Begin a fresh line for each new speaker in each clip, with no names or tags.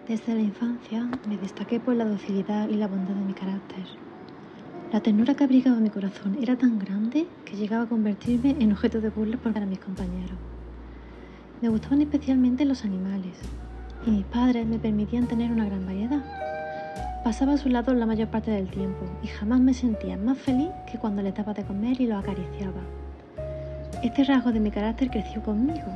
Desde la infancia me destaqué por la docilidad y la bondad de mi carácter. La ternura que abrigaba mi corazón era tan grande que llegaba a convertirme en objeto de burla para mis compañeros. Me gustaban especialmente los animales y mis padres me permitían tener una gran variedad. Pasaba a su lado la mayor parte del tiempo y jamás me sentía más feliz que cuando les daba de comer y los acariciaba. Este rasgo de mi carácter creció conmigo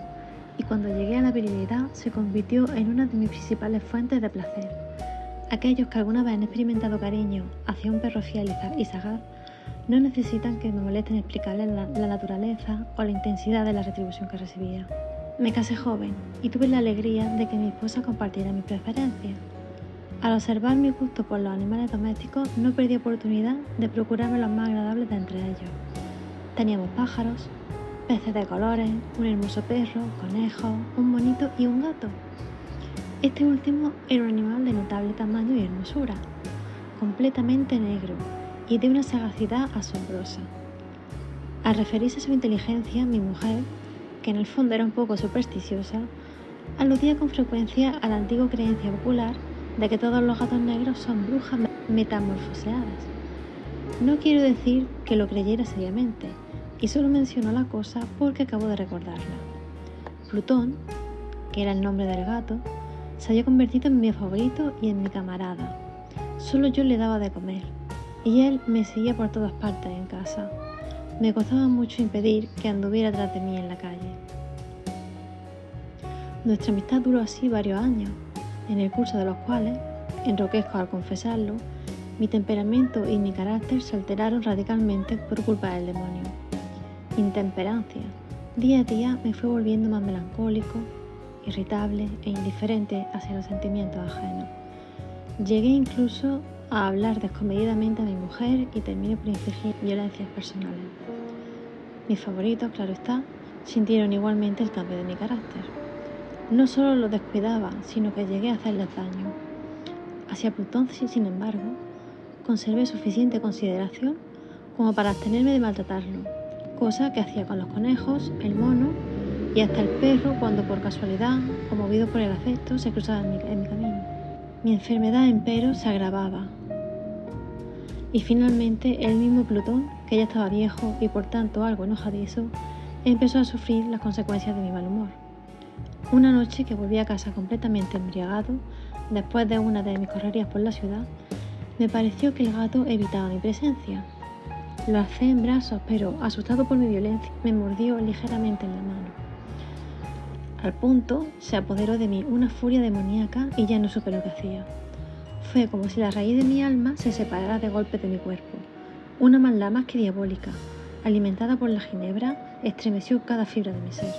y cuando llegué a la virilidad se convirtió en una de mis principales fuentes de placer. Aquellos que alguna vez han experimentado cariño hacia un perro fiel y sagaz no necesitan que me molesten explicarles la naturaleza o la intensidad de la retribución que recibía. Me casé joven y tuve la alegría de que mi esposa compartiera mis preferencias. Al observar mi gusto por los animales domésticos no perdí oportunidad de procurarme los más agradables de entre ellos. Teníamos pájaros, peces de colores, un hermoso perro, conejos, un monito y un gato. Este último era un animal de notable tamaño y hermosura, completamente negro y de una sagacidad asombrosa. Al referirse a su inteligencia, mi mujer, que en el fondo era un poco supersticiosa, aludía con frecuencia a la antigua creencia popular de que todos los gatos negros son brujas metamorfoseadas. No quiero decir que lo creyera seriamente, y solo mencionó la cosa porque acabo de recordarla. Plutón, que era el nombre del gato, se había convertido en mi favorito y en mi camarada. Solo yo le daba de comer, y él me seguía por todas partes en casa. Me costaba mucho impedir que anduviera tras de mí en la calle. Nuestra amistad duró así varios años, en el curso de los cuales, enroquezco al confesarlo, mi temperamento y mi carácter se alteraron radicalmente por culpa del demonio. Intemperancia. Día a día me fue volviendo más melancólico, irritable e indiferente hacia los sentimientos ajenos. Llegué incluso a hablar descomedidamente a mi mujer y terminé por infligir violencias personales. Mis favoritos, claro está, sintieron igualmente el cambio de mi carácter. No solo los descuidaba, sino que llegué a hacerles daño. Hacia Plutón, sin embargo, conservé suficiente consideración como para abstenerme de maltratarlo, cosa que hacía con los conejos, el mono y hasta el perro cuando por casualidad o movido por el afecto se cruzaba en mi camino. Mi enfermedad, empero, se agravaba. Y finalmente el mismo Plutón, que ya estaba viejo y por tanto algo enojadizo, empezó a sufrir las consecuencias de mi mal humor. Una noche que volví a casa completamente embriagado, después de una de mis correrías por la ciudad, me pareció que el gato evitaba mi presencia. Lo alcé en brazos, pero, asustado por mi violencia, me mordió ligeramente en la mano. Al punto, se apoderó de mí una furia demoníaca y ya no supe lo que hacía. Fue como si la raíz de mi alma se separara de golpe de mi cuerpo. Una maldad más que diabólica, alimentada por la ginebra, estremeció cada fibra de mi ser.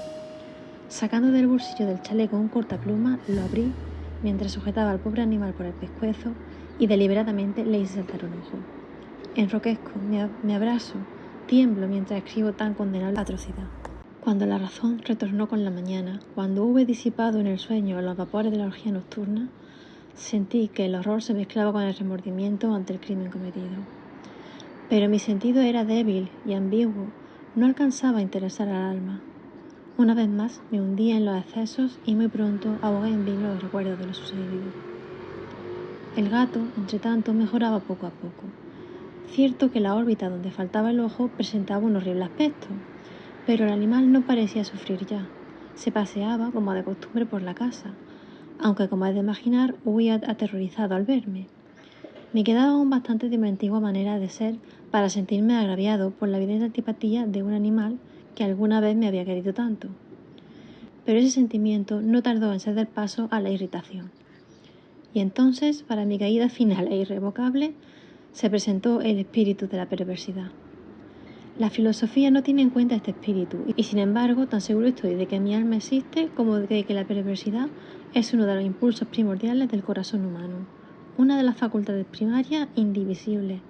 Sacando del bolsillo del chaleco un cortapluma, lo abrí mientras sujetaba al pobre animal por el pescuezo y deliberadamente le hice saltar un ojo. Enroquezco, me abrazo, tiemblo mientras escribo tan condenable atrocidad. Cuando la razón retornó con la mañana, cuando hube disipado en el sueño los vapores de la orgía nocturna, sentí que el horror se mezclaba con el remordimiento ante el crimen cometido. Pero mi sentido era débil y ambiguo, no alcanzaba a interesar al alma. Una vez más me hundí en los excesos y muy pronto ahogué en vino los recuerdos de lo sucedido. El gato, entre tanto, mejoraba poco a poco. Cierto que la órbita donde faltaba el ojo presentaba un horrible aspecto, pero el animal no parecía sufrir ya. Se paseaba, como de costumbre, por la casa, aunque, como es de imaginar, huía aterrorizado al verme. Me quedaba aún bastante de mi antigua manera de ser para sentirme agraviado por la evidente antipatía de un animal que alguna vez me había querido tanto. Pero ese sentimiento no tardó en ceder paso a la irritación. Y entonces, para mi caída final e irrevocable, se presentó el espíritu de la perversidad. La filosofía no tiene en cuenta este espíritu y sin embargo tan seguro estoy de que mi alma existe como de que la perversidad es uno de los impulsos primordiales del corazón humano, una de las facultades primarias indivisibles,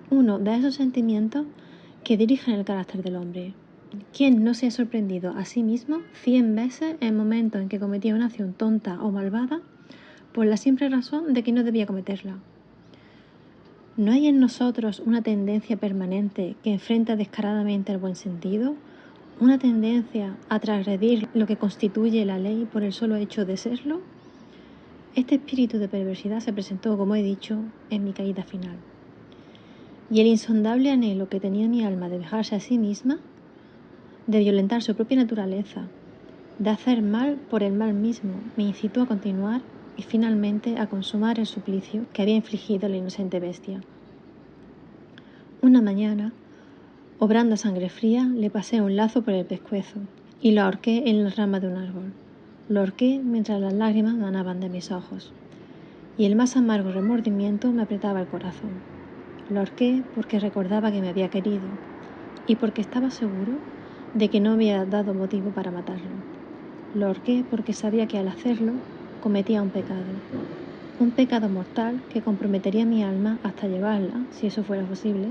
uno de esos sentimientos que dirigen el carácter del hombre. ¿Quién no se ha sorprendido a sí mismo 100 veces en momentos en que cometía una acción tonta o malvada por la simple razón de que no debía cometerla? ¿No hay en nosotros una tendencia permanente que enfrenta descaradamente el buen sentido? ¿Una tendencia a transgredir lo que constituye la ley por el solo hecho de serlo? Este espíritu de perversidad se presentó, como he dicho, en mi caída final. Y el insondable anhelo que tenía mi alma de dejarse a sí misma, de violentar su propia naturaleza, de hacer mal por el mal mismo, me incitó a continuar y finalmente a consumar el suplicio que había infligido la inocente bestia. Una mañana, obrando a sangre fría, le pasé un lazo por el pescuezo y lo ahorqué en la rama de un árbol. Lo ahorqué mientras las lágrimas manaban de mis ojos y el más amargo remordimiento me apretaba el corazón. Lo ahorqué porque recordaba que me había querido y porque estaba seguro de que no había dado motivo para matarlo. Lo ahorqué porque sabía que al hacerlo cometía un pecado mortal que comprometería mi alma hasta llevarla, si eso fuera posible,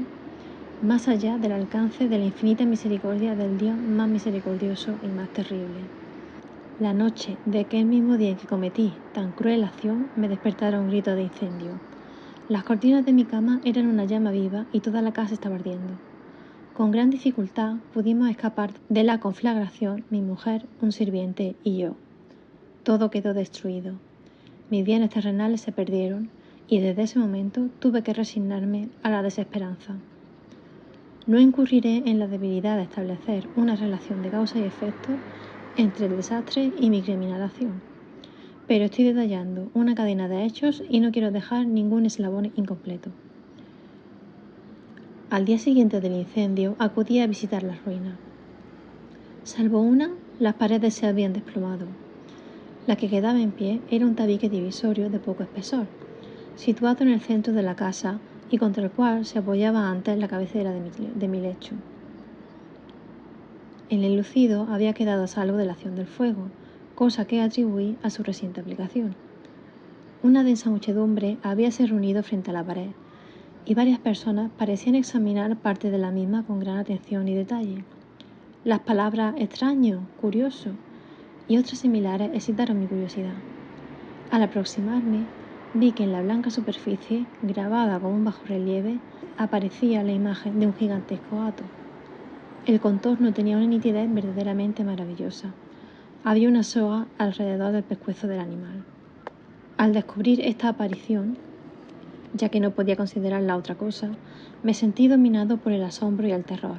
más allá del alcance de la infinita misericordia del Dios más misericordioso y más terrible. La noche de aquel mismo día en que cometí tan cruel acción me despertaron gritos de incendio. Las cortinas de mi cama eran una llama viva y toda la casa estaba ardiendo. Con gran dificultad pudimos escapar de la conflagración, mi mujer, un sirviente y yo. Todo quedó destruido. Mis bienes terrenales se perdieron y desde ese momento tuve que resignarme a la desesperanza. No incurriré en la debilidad de establecer una relación de causa y efecto entre el desastre y mi criminal acción, pero estoy detallando una cadena de hechos y no quiero dejar ningún eslabón incompleto. Al día siguiente del incendio acudí a visitar las ruinas. Salvo una, las paredes se habían desplomado. La que quedaba en pie era un tabique divisorio de poco espesor, situado en el centro de la casa y contra el cual se apoyaba antes la cabecera de mi lecho. El enlucido había quedado a salvo de la acción del fuego, cosa que atribuí a su reciente aplicación. Una densa muchedumbre habíase reunido frente a la pared, y varias personas parecían examinar parte de la misma con gran atención y detalle. Las palabras extraño, curioso y otras similares excitaron mi curiosidad. Al aproximarme, vi que en la blanca superficie, grabada con un bajo relieve, aparecía la imagen de un gigantesco gato. El contorno tenía una nitidez verdaderamente maravillosa. Había una soga alrededor del pescuezo del animal. Al descubrir esta aparición, ya que no podía considerarla otra cosa, me sentí dominado por el asombro y el terror.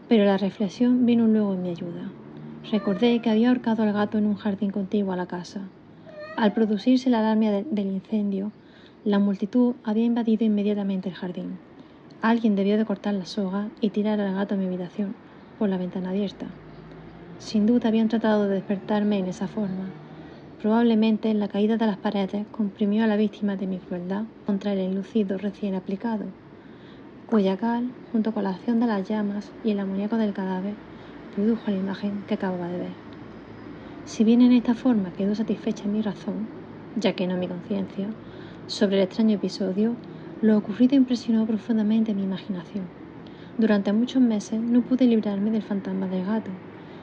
Pero la reflexión vino luego en mi ayuda. Recordé que había ahorcado al gato en un jardín contiguo a la casa. Al producirse la alarma del incendio, la multitud había invadido inmediatamente el jardín. Alguien debió de cortar la soga y tirar al gato a mi habitación, por la ventana abierta. Sin duda habían tratado de despertarme en esa forma. Probablemente la caída de las paredes comprimió a la víctima de mi crueldad contra el enlucido recién aplicado, cuya cal, junto con la acción de las llamas y el amoníaco del cadáver, produjo la imagen que acababa de ver. Si bien en esta forma quedó satisfecha mi razón, ya que no mi conciencia, sobre el extraño episodio, lo ocurrido impresionó profundamente mi imaginación. Durante muchos meses no pude librarme del fantasma del gato,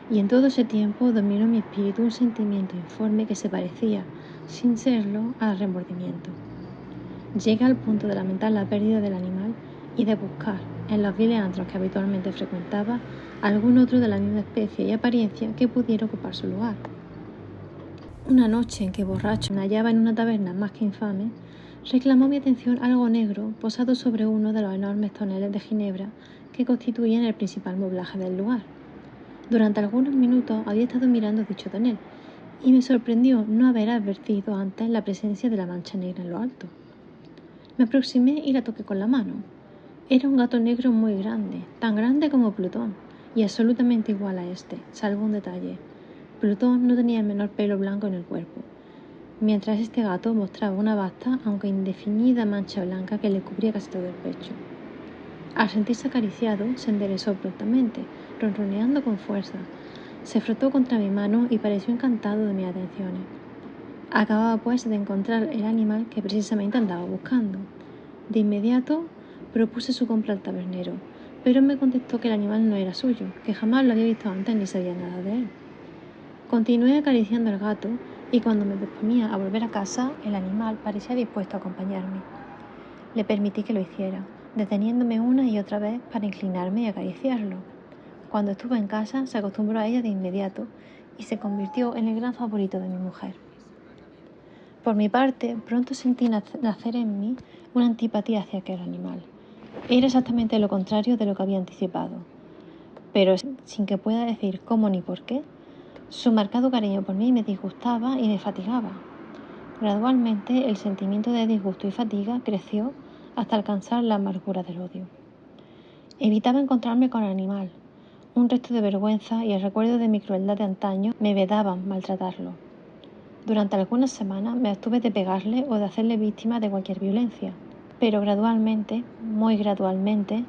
y en todo ese tiempo dominó mi espíritu un sentimiento informe que se parecía, sin serlo, al remordimiento. Llegué al punto de lamentar la pérdida del animal y de buscar, en los viles antros que habitualmente frecuentaba, algún otro de la misma especie y apariencia que pudiera ocupar su lugar. Una noche en que borracho me hallaba en una taberna más que infame, reclamó mi atención algo negro posado sobre uno de los enormes toneles de ginebra que constituían el principal moblaje del lugar. Durante algunos minutos había estado mirando dicho tonel y me sorprendió no haber advertido antes la presencia de la mancha negra en lo alto. Me aproximé y la toqué con la mano. Era un gato negro muy grande, tan grande como Plutón, y absolutamente igual a este, salvo un detalle. Plutón no tenía el menor pelo blanco en el cuerpo, mientras este gato mostraba una vasta, aunque indefinida mancha blanca que le cubría casi todo el pecho. Al sentirse acariciado, se enderezó prontamente, ronroneando con fuerza. Se frotó contra mi mano y pareció encantado de mis atenciones. Acababa pues de encontrar el animal que precisamente andaba buscando. De inmediato propuse su compra al tabernero, pero me contestó que el animal no era suyo, que jamás lo había visto antes ni sabía nada de él. Continué acariciando al gato y cuando me disponía a volver a casa, el animal parecía dispuesto a acompañarme. Le permití que lo hiciera, deteniéndome una y otra vez para inclinarme y acariciarlo. Cuando estuve en casa, se acostumbró a ella de inmediato y se convirtió en el gran favorito de mi mujer. Por mi parte, pronto sentí nacer en mí una antipatía hacia aquel animal. Era exactamente lo contrario de lo que había anticipado, pero sin que pueda decir cómo ni por qué, su marcado cariño por mí me disgustaba y me fatigaba. Gradualmente, el sentimiento de disgusto y fatiga creció hasta alcanzar la amargura del odio. Evitaba encontrarme con el animal. Un resto de vergüenza y el recuerdo de mi crueldad de antaño me vedaban maltratarlo. Durante algunas semanas me abstuve de pegarle o de hacerle víctima de cualquier violencia, pero gradualmente, muy gradualmente,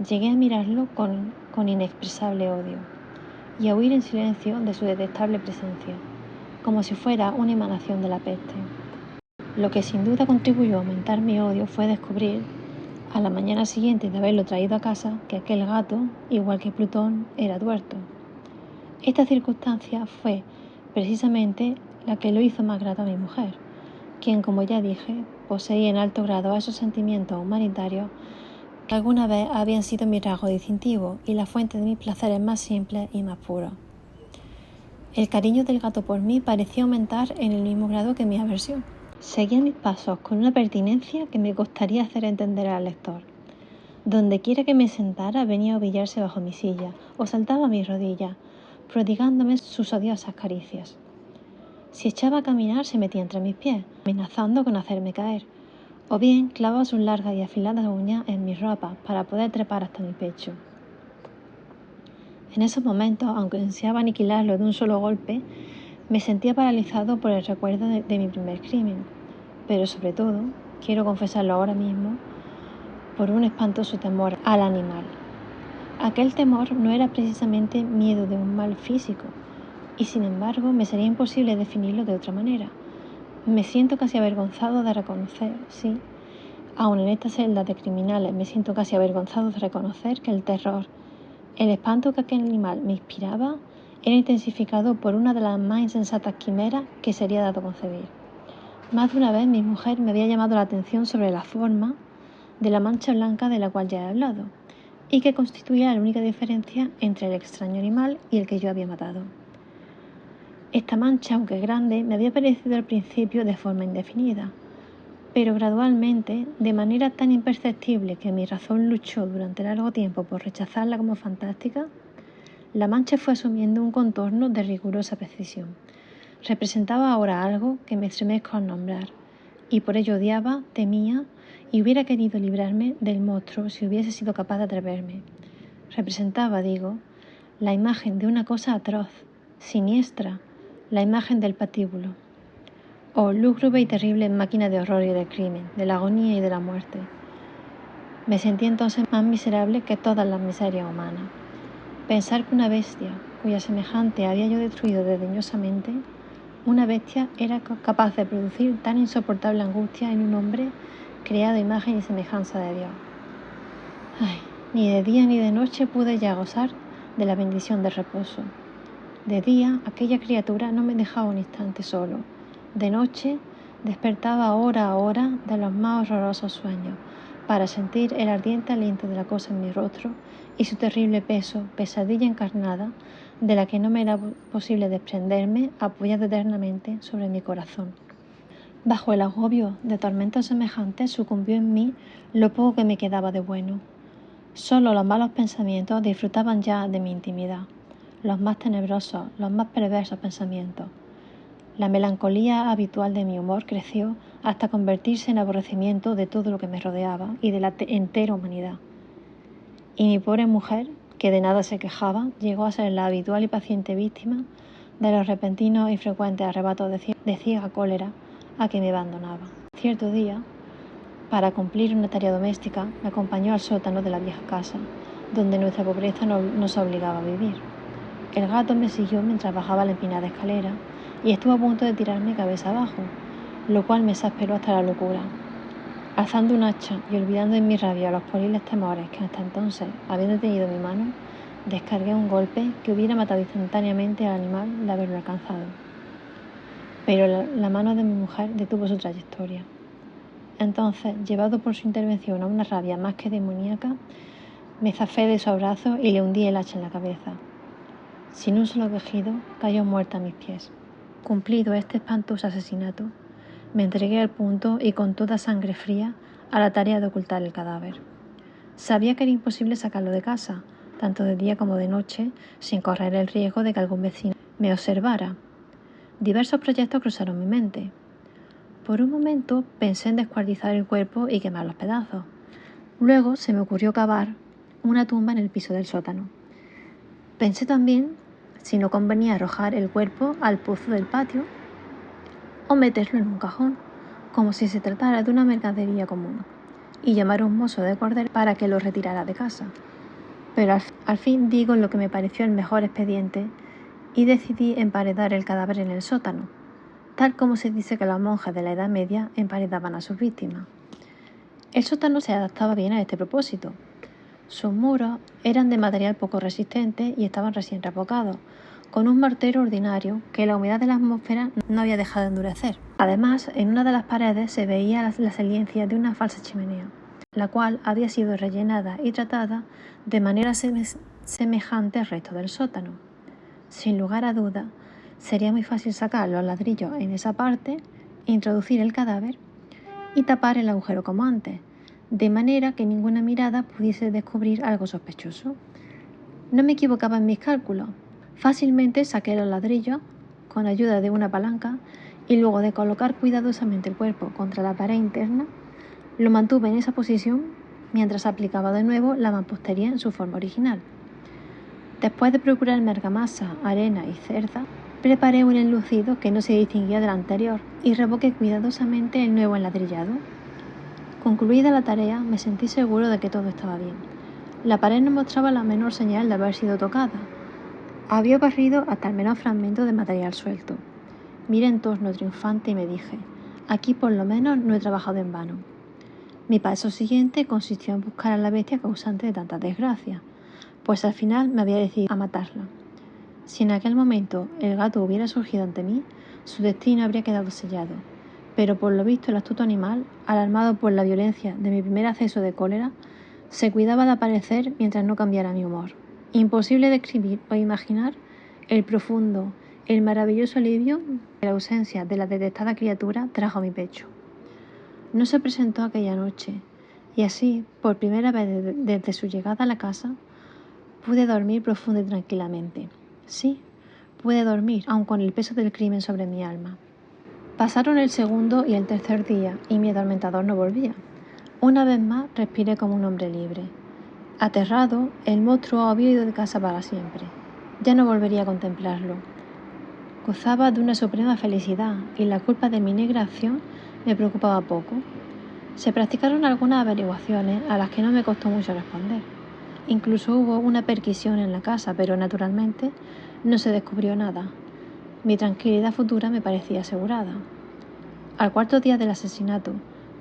llegué a mirarlo con inexpresable odio y a huir en silencio de su detestable presencia, como si fuera una emanación de la peste. Lo que sin duda contribuyó a aumentar mi odio fue descubrir, a la mañana siguiente de haberlo traído a casa, que aquel gato, igual que Plutón, era tuerto. Esta circunstancia fue precisamente la que lo hizo más grato a mi mujer, quien, como ya dije, poseía en alto grado esos sentimientos humanitarios que alguna vez habían sido mi rasgo distintivo y la fuente de mis placeres más simples y más puros. El cariño del gato por mí parecía aumentar en el mismo grado que mi aversión. Seguía mis pasos con una pertinencia que me costaría hacer entender al lector. Donde quiera que me sentara venía a ovillarse bajo mi silla o saltaba a mis rodillas, prodigándome sus odiosas caricias. Si echaba a caminar se metía entre mis pies, amenazando con hacerme caer, o bien clavaba sus largas y afiladas uñas en mis ropas para poder trepar hasta mi pecho. En esos momentos, aunque ansiaba aniquilarlo de un solo golpe, me sentía paralizado por el recuerdo de mi primer crimen, pero sobre todo, quiero confesarlo ahora mismo, por un espantoso temor al animal. Aquel temor no era precisamente miedo de un mal físico, y sin embargo me sería imposible definirlo de otra manera. Me siento casi avergonzado de reconocer, sí, aun en esta celda de criminales me siento casi avergonzado de reconocer que el terror, el espanto que aquel animal me inspiraba, era intensificado por una de las más insensatas quimeras que sería dado concebir. Más de una vez mi mujer me había llamado la atención sobre la forma de la mancha blanca de la cual ya he hablado, y que constituía la única diferencia entre el extraño animal y el que yo había matado. Esta mancha, aunque grande, me había parecido al principio de forma indefinida, pero gradualmente, de manera tan imperceptible que mi razón luchó durante largo tiempo por rechazarla como fantástica, la mancha fue asumiendo un contorno de rigurosa precisión. Representaba ahora algo que me estremezco al nombrar, y por ello odiaba, temía y hubiera querido librarme del monstruo si hubiese sido capaz de atreverme. Representaba, digo, la imagen de una cosa atroz, siniestra, la imagen del patíbulo. Oh, lúgubre y terrible máquina de horror y de crimen, de la agonía y de la muerte. Me sentí entonces más miserable que todas las miserias humanas. Pensar que una bestia, cuya semejante había yo destruido desdeñosamente, una bestia era capaz de producir tan insoportable angustia en un hombre creado a imagen y semejanza de Dios. Ay, ni de día ni de noche pude ya gozar de la bendición del reposo. De día, aquella criatura no me dejaba un instante solo. De noche, despertaba hora a hora de los más horrorosos sueños, para sentir el ardiente aliento de la cosa en mi rostro y su terrible peso, pesadilla encarnada, de la que no me era posible desprenderme, apoyada eternamente sobre mi corazón. Bajo el agobio de tormentos semejantes sucumbió en mí lo poco que me quedaba de bueno. Solo los malos pensamientos disfrutaban ya de mi intimidad, los más tenebrosos, los más perversos pensamientos. La melancolía habitual de mi humor creció hasta convertirse en aborrecimiento de todo lo que me rodeaba y de la entera humanidad. Y mi pobre mujer, que de nada se quejaba, llegó a ser la habitual y paciente víctima de los repentinos y frecuentes arrebatos de ciega cólera a que me abandonaba. Cierto día, para cumplir una tarea doméstica, me acompañó al sótano de la vieja casa, donde nuestra pobreza nos obligaba a vivir. El gato me siguió mientras bajaba la empinada escalera y estuvo a punto de tirarme cabeza abajo, lo cual me exasperó hasta la locura. Alzando un hacha y olvidando en mi rabia los pueriles temores que hasta entonces habían detenido mi mano, descargué un golpe que hubiera matado instantáneamente al animal de haberlo alcanzado. Pero la mano de mi mujer detuvo su trayectoria. Entonces, llevado por su intervención a una rabia más que demoníaca, me zafé de su abrazo y le hundí el hacha en la cabeza. Sin un solo quejido, cayó muerta a mis pies. Cumplido este espantoso asesinato, Me entregué al punto y con toda sangre fría a la tarea de ocultar el cadáver. Sabía que era imposible sacarlo de casa, tanto de día como de noche, sin correr el riesgo de que algún vecino me observara. Diversos proyectos cruzaron mi mente. Por un momento pensé en descuartizar el cuerpo y quemar los pedazos. Luego se me ocurrió cavar una tumba en el piso del sótano. Pensé también si no convenía arrojar el cuerpo al pozo del patio o meterlo en un cajón, como si se tratara de una mercadería común, y llamar a un mozo de cordel para que lo retirara de casa. Pero al fin digo lo que me pareció el mejor expediente y decidí emparedar el cadáver en el sótano, tal como se dice que los monjes de la Edad Media emparedaban a sus víctimas. El sótano se adaptaba bien a este propósito. Sus muros eran de material poco resistente y estaban recién revocados, con un mortero ordinario que la humedad de la atmósfera no había dejado de endurecer. Además, en una de las paredes se veía la saliencia de una falsa chimenea, la cual había sido rellenada y tratada de manera semejante al resto del sótano. Sin lugar a duda, sería muy fácil sacar los ladrillos en esa parte, introducir el cadáver y tapar el agujero como antes, de manera que ninguna mirada pudiese descubrir algo sospechoso. No me equivocaba en mis cálculos. Fácilmente saqué los ladrillos con ayuda de una palanca y luego de colocar cuidadosamente el cuerpo contra la pared interna, lo mantuve en esa posición mientras aplicaba de nuevo la mampostería en su forma original. Después de procurarme argamasa, arena y cerda, preparé un enlucido que no se distinguía del anterior y revoqué cuidadosamente el nuevo enladrillado. Concluida la tarea, me sentí seguro de que todo estaba bien. La pared no mostraba la menor señal de haber sido tocada. Había barrido hasta el menor fragmento de material suelto. Miré en torno triunfante y me dije, aquí por lo menos no he trabajado en vano. Mi paso siguiente consistió en buscar a la bestia causante de tanta desgracia, pues al final me había decidido a matarla. Si en aquel momento el gato hubiera surgido ante mí, su destino habría quedado sellado. Pero por lo visto el astuto animal, alarmado por la violencia de mi primer acceso de cólera, se cuidaba de aparecer mientras no cambiara mi humor. Imposible describir o imaginar el profundo, el maravilloso alivio que la ausencia de la detestada criatura trajo a mi pecho. No se presentó aquella noche, y así, por primera vez desde su llegada a la casa, pude dormir profunda y tranquilamente. Sí, pude dormir, aun con el peso del crimen sobre mi alma. Pasaron el segundo y el tercer día, y mi atormentador no volvía. Una vez más respiré como un hombre libre. Aterrado, el monstruo había ido de casa para siempre. Ya no volvería a contemplarlo. Gozaba de una suprema felicidad, y la culpa de mi negra acción me preocupaba poco. Se practicaron algunas averiguaciones a las que no me costó mucho responder. Incluso hubo una perquisición en la casa, pero naturalmente no se descubrió nada. Mi tranquilidad futura me parecía asegurada. Al cuarto día del asesinato,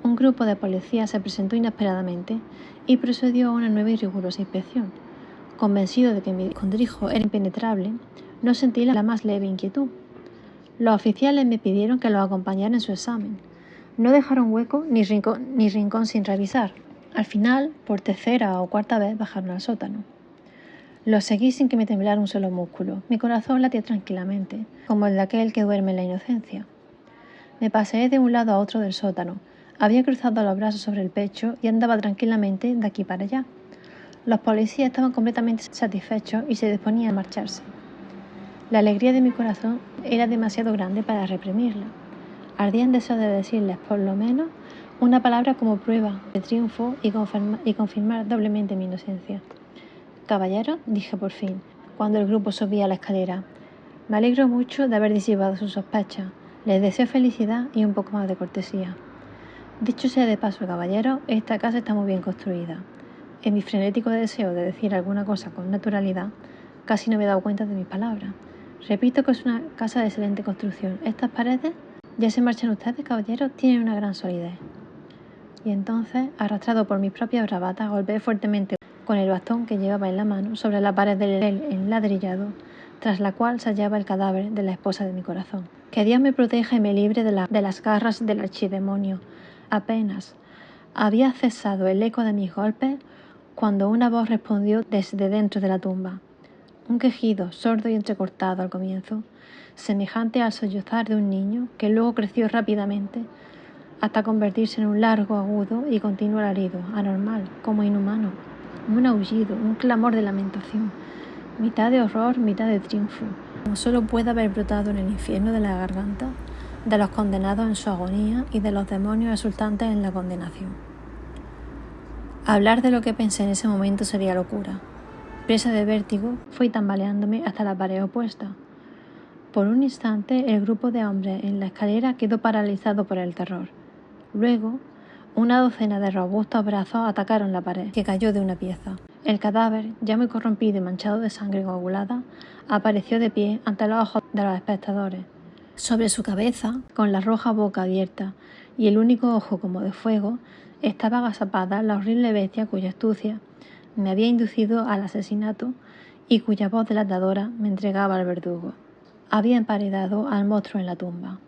un grupo de policías se presentó inesperadamente y procedió a una nueva y rigurosa inspección. Convencido de que mi escondrijo era impenetrable, no sentí la más leve inquietud. Los oficiales me pidieron que los acompañara en su examen. No dejaron hueco ni rincón sin revisar. Al final, por tercera o cuarta vez, bajaron al sótano. Los seguí sin que me temblara un solo músculo. Mi corazón latía tranquilamente, como el de aquel que duerme en la inocencia. Me paseé de un lado a otro del sótano. Había cruzado los brazos sobre el pecho y andaba tranquilamente de aquí para allá. Los policías estaban completamente satisfechos y se disponían a marcharse. La alegría de mi corazón era demasiado grande para reprimirla. Ardía en deseo de decirles, por lo menos, una palabra como prueba de triunfo y confirmar doblemente mi inocencia. «Caballero», dije por fin, cuando el grupo subía la escalera, «me alegro mucho de haber disipado sus sospechas. Les deseo felicidad y un poco más de cortesía». Dicho sea de paso, caballero, esta casa está muy bien construida. En mi frenético deseo de decir alguna cosa con naturalidad, casi no me he dado cuenta de mis palabras. Repito que es una casa de excelente construcción. Estas paredes, ya se marchan ustedes, caballero, tienen una gran solidez. Y entonces, arrastrado por mis propias bravatas, golpeé fuertemente con el bastón que llevaba en la mano sobre la pared del enladrillado, tras la cual se hallaba el cadáver de la esposa de mi corazón. Que Dios me proteja y me libre de las garras del archidemonio. Apenas había cesado el eco de mis golpes cuando una voz respondió desde dentro de la tumba. un quejido sordo y entrecortado al comienzo, semejante al sollozar de un niño que luego creció rápidamente hasta convertirse en un largo, agudo y continuo alarido, anormal, como inhumano, un aullido, un clamor de lamentación, mitad de horror, mitad de triunfo, como solo puede haber brotado en el infierno de la garganta de los condenados en su agonía y de los demonios exultantes en la condenación. Hablar de lo que pensé en ese momento sería locura. Presa de vértigo, fui tambaleándome hasta la pared opuesta. Por un instante, el grupo de hombres en la escalera quedó paralizado por el terror. Luego, una docena de robustos brazos atacaron la pared, que cayó de una pieza. El cadáver, ya muy corrompido y manchado de sangre coagulada, apareció de pie ante los ojos de los espectadores. Sobre su cabeza, con la roja boca abierta y el único ojo como de fuego, estaba agazapada la horrible bestia cuya astucia me había inducido al asesinato y cuya voz delatadora me entregaba al verdugo. Había emparedado al monstruo en la tumba.